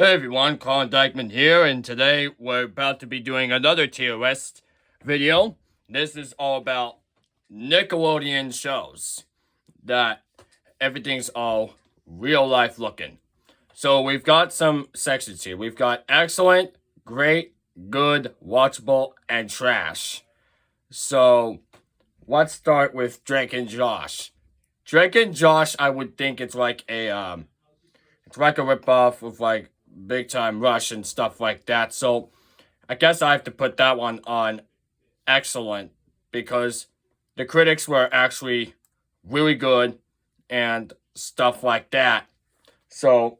Hey everyone, Colin Dykeman here, and today we're about to be doing another tier list video. This is all about Nickelodeon shows that everything's all real life looking. So we've got some sections here. We've got excellent, great, good, watchable, and trash. So let's start with Drake and Josh. Drake and Josh, I would think it's like a ripoff of like Big Time Rush and stuff like that. So I guess I have to put that one on excellent because the critics were actually really good and stuff like that. So,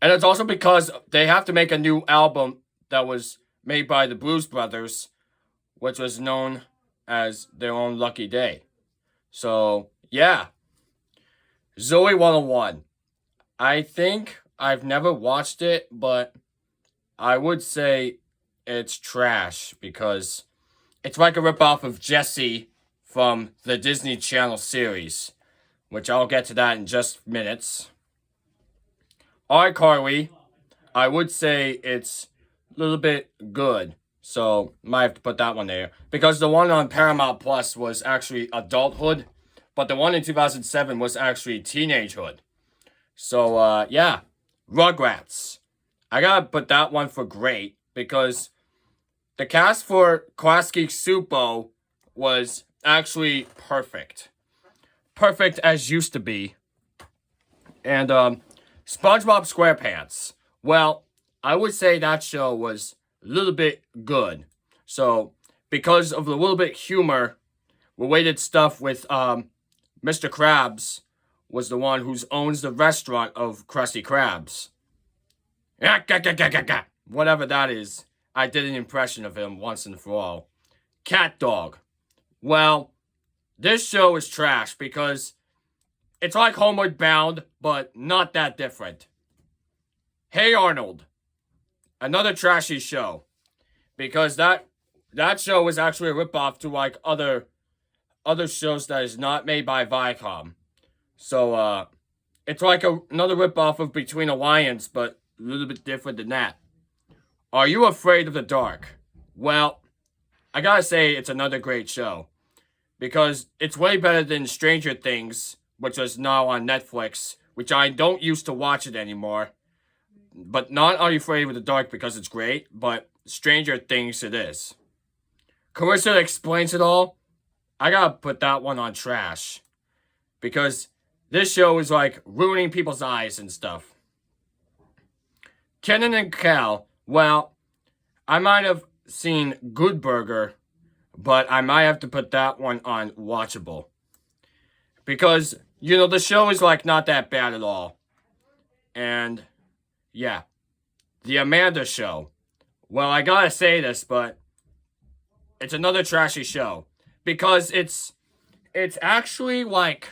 and it's also because they have to make a new album that was made by the Blues Brothers, which was known as Their Own Lucky Day. So, yeah. Zoe 101. I think I've never watched it, but I would say it's trash because it's like a ripoff of Jessie from the Disney Channel series, which I'll get to that in just minutes. iCarly, I would say it's a little bit good, so might have to put that one there because the one on Paramount Plus was actually adulthood, but the one in 2007 was actually teenagehood. So, yeah. Rugrats. I gotta put that one for great because the cast for Klasky Supo was actually perfect. Perfect as used to be. And, SpongeBob SquarePants. Well, I would say that show was a little bit good. So, because of the little bit humor, related stuff with, Mr. Krabs was the one who owns the restaurant of Krusty Krabs. Whatever that is, I did an impression of him once and for all. Cat Dog. Well, this show is trash because it's like Homeward Bound, but not that different. Hey Arnold. Another trashy show. Because that show was actually a ripoff to like other shows that is not made by Viacom. So, it's like another ripoff of Between the Lions, but a little bit different than that. Are You Afraid of the Dark? Well, I gotta say it's another great show. Because it's way better than Stranger Things, which is now on Netflix, which I don't used to watch it anymore. But not Are You Afraid of the Dark because it's great, but Stranger Things it is. Carissa Explains It All? I gotta put that one on trash. Because this show is like ruining people's eyes and stuff. Kenan and Kel, well, I might have seen Good Burger, but I might have to put that one on watchable. Because, the show is like not that bad at all. And, yeah. The Amanda Show. Well, I gotta say this, but it's another trashy show. Because it's actually like...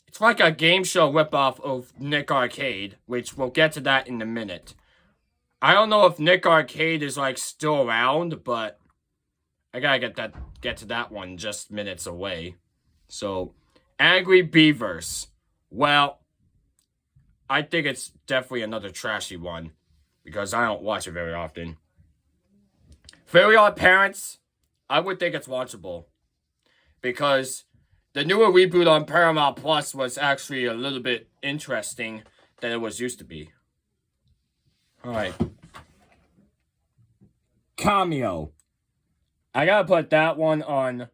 It's like a game show ripoff of Nick Arcade, which we'll get to that in a minute. I don't know if Nick Arcade is like still around, but I gotta get to that one just minutes away. So, Angry Beavers. Well, I think it's definitely another trashy one because I don't watch it very often. Fairly Odd Parents. I would think it's watchable because the newer reboot on Paramount Plus was actually a little bit interesting than it was used to be. Alright. Cameo. I gotta put that one on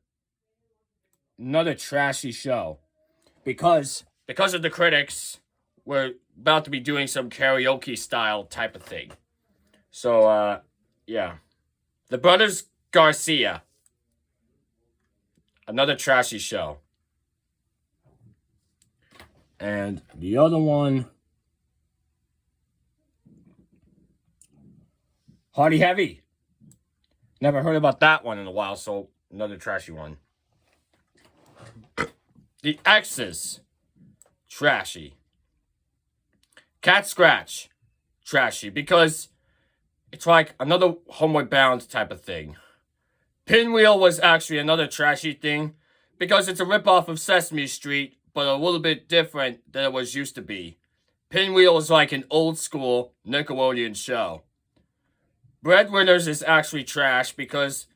another trashy show. Because of the critics, we're about to be doing some karaoke style type of thing. So, yeah. The Brothers Garcia. Another trashy show. And the other one, Hardy Heavy. Never heard about that one in a while, so another trashy one. The X's. Trashy. Cat Scratch. Trashy, because it's like another Homeward Bound type of thing. Pinwheel was actually another trashy thing, because it's a ripoff of Sesame Street, but a little bit different than it was used to be. Pinwheel is like an old school Nickelodeon show. Breadwinners is actually trash because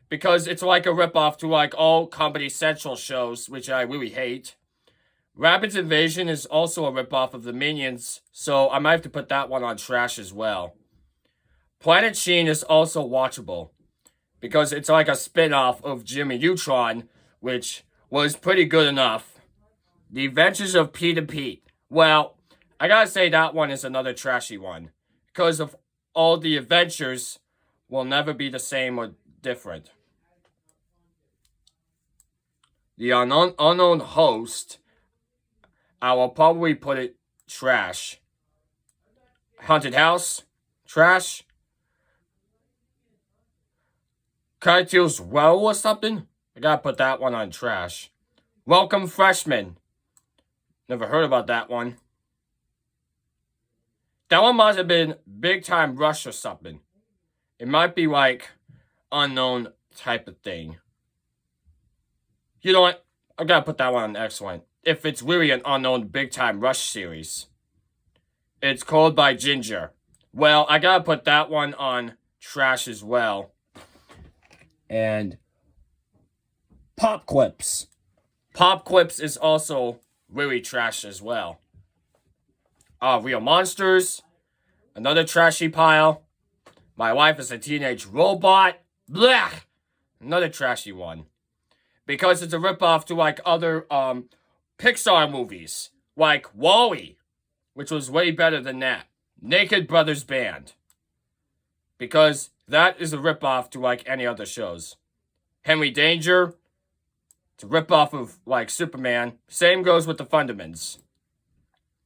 it's like a ripoff to like all Comedy Central shows, which I really hate. Rabbids Invasion is also a ripoff of the Minions, so I might have to put that one on trash as well. Planet Sheen is also watchable because it's like a spin-off of Jimmy Neutron, which was pretty good enough. The Adventures of Pete and Pete. Well, I gotta say that one is another trashy one because of all the adventures will never be the same or different. The unknown host, I will probably put it trash. Haunted House, trash. Cartels Well or something? I gotta put that one on trash. Welcome Freshman. Never heard about that one. That one must have been Big Time Rush or something. It might be like unknown type of thing. You know what? I gotta put that one on excellent. If it's really an unknown Big Time Rush series. It's Called by Ginger. Well, I gotta put that one on trash as well. And Pop Clips. Pop Clips is also really trash as well. Real Monsters. Another trashy pile. My Life as a Teenage Robot. Blech! Another trashy one. Because it's a ripoff to like other Pixar movies. Like WALL-E, which was way better than that. Naked Brothers Band. Because that is a ripoff to like any other shows. Henry Danger. It's a ripoff of like Superman. Same goes with the Fundaments.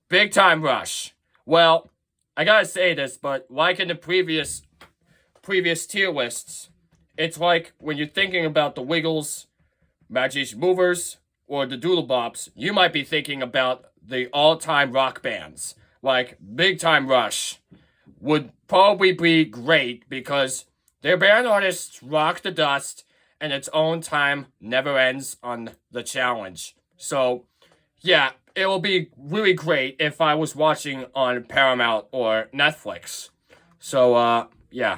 Big Time Rush. Well, I gotta say this, but like in the previous tier lists, it's like when you're thinking about the Wiggles, Magic Movers, or the Doodlebops, you might be thinking about the all-time rock bands. Like Big Time Rush would probably be great because their band artists rock the dust and its own time never ends on the challenge. So, yeah, it will be really great if I was watching on Paramount or Netflix. So, yeah.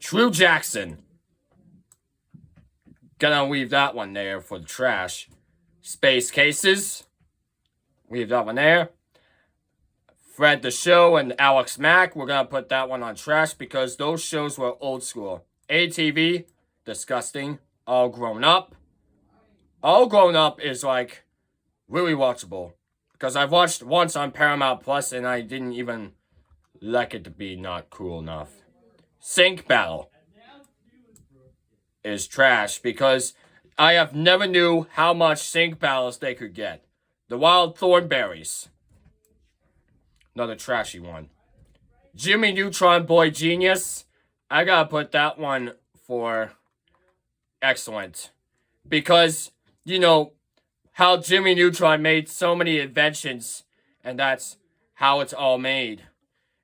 True Jackson. Gonna leave that one there for the trash. Space Cases. Leave that one there. Fred the Show and Alex Mack. We're gonna put that one on trash because those shows were old school. ATV. Disgusting. All Grown Up. All Grown Up is like really watchable. Because I've watched once on Paramount Plus and I didn't even like it to be not cool enough. Sync Battle is trash because I have never knew how much sync battles they could get. The Wild Thornberries. Another trashy one. Jimmy Neutron Boy Genius. I gotta put that one for excellent. Because, you know, how Jimmy Neutron made so many inventions, and that's how it's all made.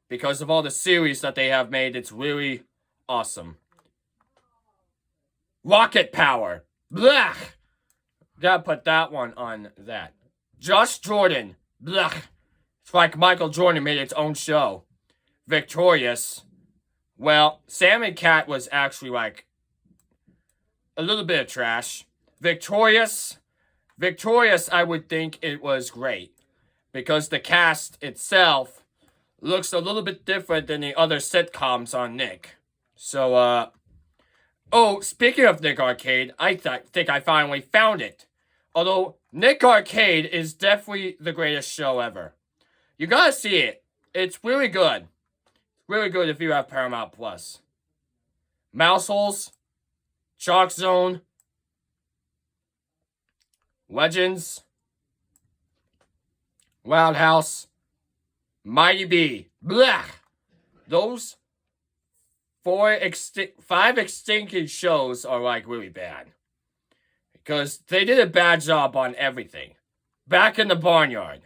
Because of all the series that they have made, it's really awesome. Rocket Power. Blah. Gotta put that one on that. Josh Jordan. Blah. It's like Michael Jordan made its own show. Victorious. Well, Sam and Cat was actually like a little bit of trash. Victorious, I would think it was great. Because the cast itself looks a little bit different than the other sitcoms on Nick. So, oh, speaking of Nick Arcade, I think I finally found it. Although, Nick Arcade is definitely the greatest show ever. You gotta see it. It's really good. Really good if you have Paramount Plus. Mouseholes, Chalk Zone, Legends, Wild House, Mighty Bee. Blah! Those 5 extinct shows are like really bad. Because they did a bad job on everything. Back in the Barnyard.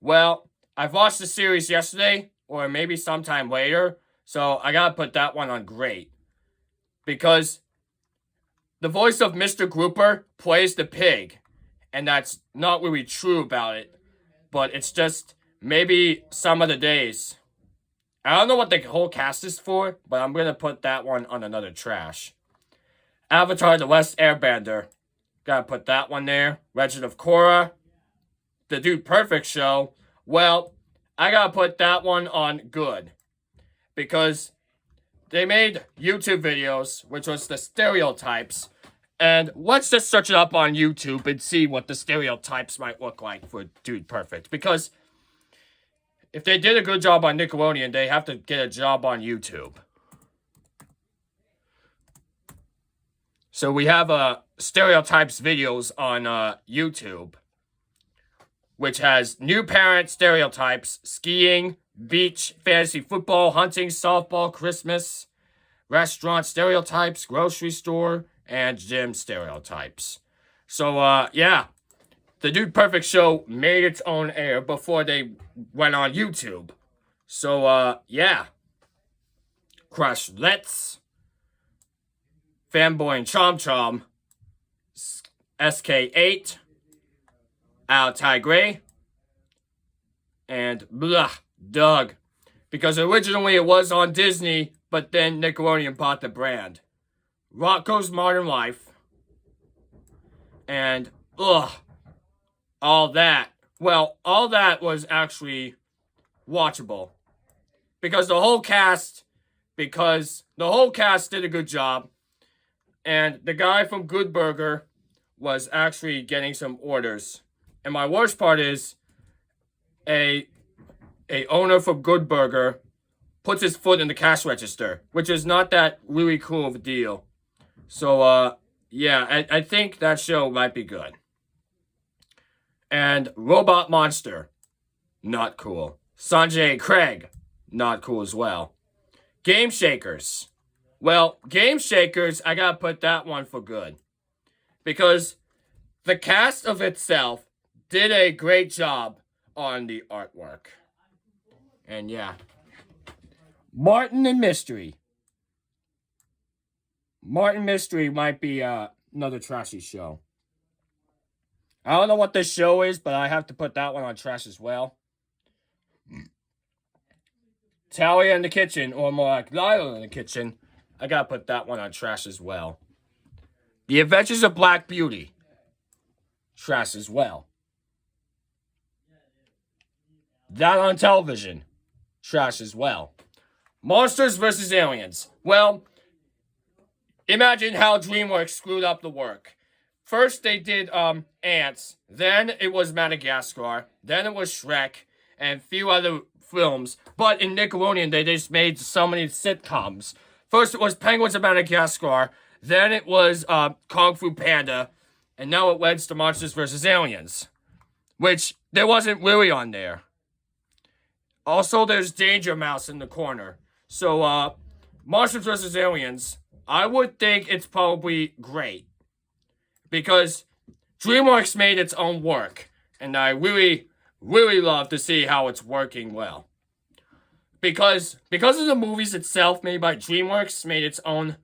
Well, I've watched the series yesterday, or maybe sometime later, so I gotta put that one on great. Because the voice of Mr. Grouper plays the pig, and that's not really true about it, but it's just maybe some of the days. I don't know what the whole cast is for, but I'm gonna put that one on another trash. Avatar: The Last Airbender. Gotta put that one there. Legend of Korra. The Dude Perfect show. Well, I gotta put that one on good. Because they made YouTube videos, which was the stereotypes. And let's just search it up on YouTube and see what the stereotypes might look like for Dude Perfect. Because if they did a good job on Nickelodeon, they have to get a job on YouTube. So we have stereotypes videos on YouTube, which has new parent stereotypes, skiing, beach, fantasy football, hunting, softball, Christmas, restaurant stereotypes, grocery store, and gym stereotypes. So, yeah. The Dude Perfect show made its own air before they went on YouTube. So, yeah. Crush Let's, Fanboy and Chom Chom, SK8, Al Tigre, and blah, Doug. Because originally it was on Disney, but then Nickelodeon bought the brand. Rocco's Modern Life, and all that. Well, all that was actually watchable. Because the whole cast did a good job. And the guy from Good Burger was actually getting some orders. And my worst part is a owner from Good Burger puts his foot in the cash register, which is not that really cool of a deal. So, yeah, I think that show might be good. And Robot Monster, not cool. Sanjay and Craig, not cool as well. Game Shakers. Well, Game Shakers, I gotta put that one for good. Because the cast of itself did a great job on the artwork. And yeah. Martin and Mystery. Martin Mystery might be another trashy show. I don't know what this show is, but I have to put that one on trash as well. Talia in the Kitchen, or more like Lilo in the Kitchen. I gotta put that one on trash as well. The Adventures of Black Beauty. Trash as well. That on Television. Trash as well. Monsters vs. Aliens. Well, imagine how DreamWorks screwed up the work. First they did Ants, then it was Madagascar, then it was Shrek, and a few other films. But in Nickelodeon, they just made so many sitcoms. First it was Penguins of Madagascar, then it was Kung Fu Panda, and now it leads to Monsters vs. Aliens, which there wasn't really on there. Also, there's Danger Mouse in the corner. So, Monsters vs. Aliens, I would think it's probably great. Because DreamWorks made its own work. And I really, really love to see how it's working well. Because of the movies itself made by DreamWorks, made its own,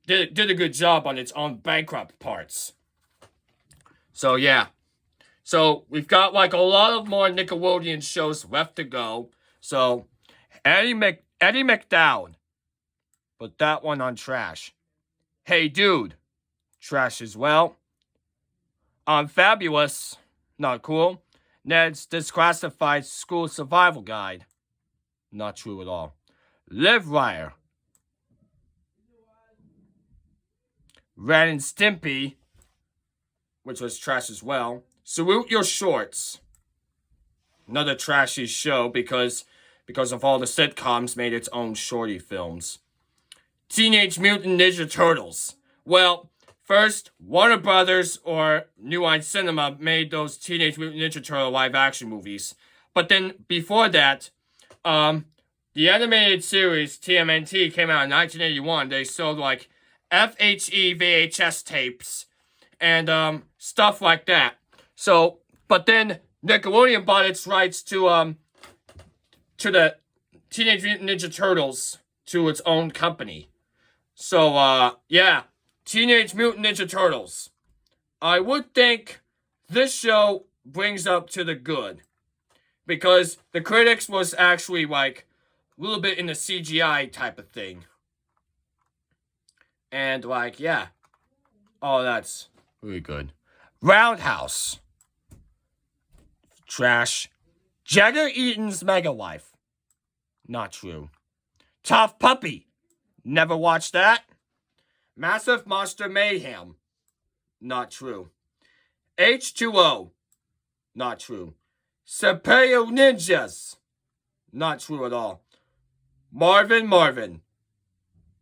did a good job on its own bankrupt parts. So, yeah. So, we've got like a lot of more Nickelodeon shows left to go. So, Eddie McDowd. Put that one on trash. Hey Dude. Trash as well. Fabulous. Not cool. Ned's Disclassified School Survival Guide. Not true at all. Live Wire. Ren and Stimpy, which was trash as well. Salute Your Shorts. Another trashy show because of all the sitcoms made its own shorty films. Teenage Mutant Ninja Turtles. Well, first, Warner Brothers or New Line Cinema made those Teenage Mutant Ninja Turtle live-action movies. But then, before that, the animated series, TMNT, came out in 1981. They sold, like, FHE VHS tapes and stuff like that. So, but then Nickelodeon bought its rights to the Teenage Mutant Ninja Turtles to its own company. So, yeah. Teenage Mutant Ninja Turtles. I would think this show brings up to the good. because the critics was actually like a little bit in the CGI type of thing. And like, yeah. Oh, that's really good. Roundhouse. Trash. Jagger Eaton's Mega Life. Not true. Tough Puppy. Never watched that. Massive Monster Mayhem. Not true. H2O. Not true. Sapeo Ninjas. Not true at all. Marvin.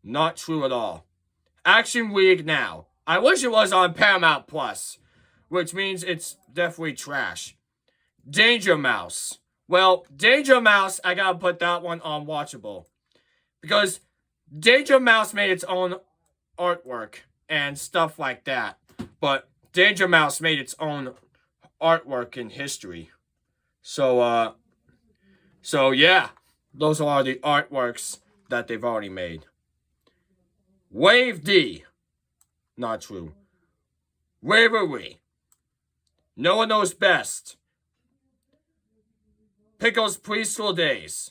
Not true at all. Action Week Now. I wish it was on Paramount Plus, which means it's definitely trash. Danger Mouse. Well, Danger Mouse, I gotta put that one on watchable. Because Danger Mouse made its own artwork and stuff like that. But Danger Mouse made its own artwork in history. So yeah. Those are the artworks that they've already made. Wave D. Not true. Waverly. No One Knows Best. Pickle's Preschool Days.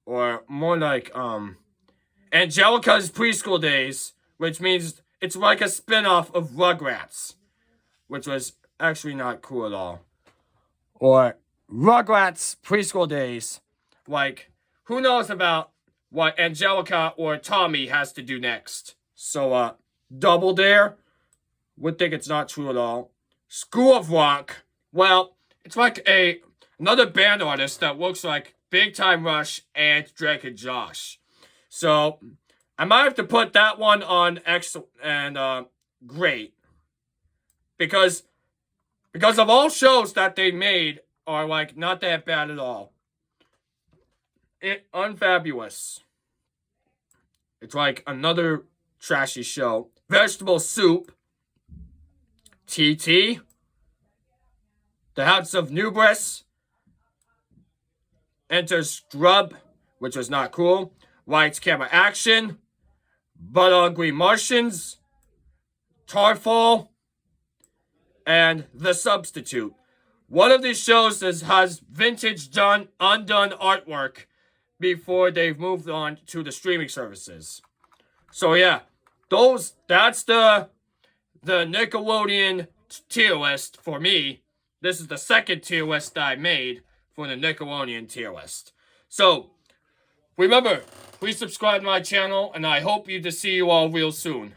Or more like, Angelica's Preschool Days, which means it's like a spin-off of Rugrats, which was actually not cool at all. Or Rugrats Preschool Days, like, who knows about what Angelica or Tommy has to do next. So, Double Dare, would think it's not true at all. School of Rock, well, it's like another band artist that looks like Big Time Rush and Drake and Josh. So, I might have to put that one on excellent and great. Because of all shows that they made are like not that bad at all. Unfabulous. It's like another trashy show. Vegetable Soup. TT. The House of Nubris. Enter Scrub, which was not cool. Lights, Camera, Action. But Ugly Martians. Tarfall. And The Substitute. One of these shows has vintage undone artwork before they've moved on to the streaming services. So yeah, that's the Nickelodeon tier list for me. This is the second tier list that I made for the Nickelodeon tier list. So remember, please subscribe to my channel, and I hope to see you all real soon.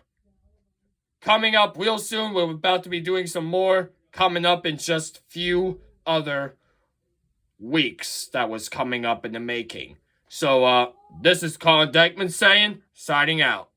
Coming up real soon, we're about to be doing some more coming up in just few other weeks that was coming up in the making. So, this is Colin Dykeman saying, signing out.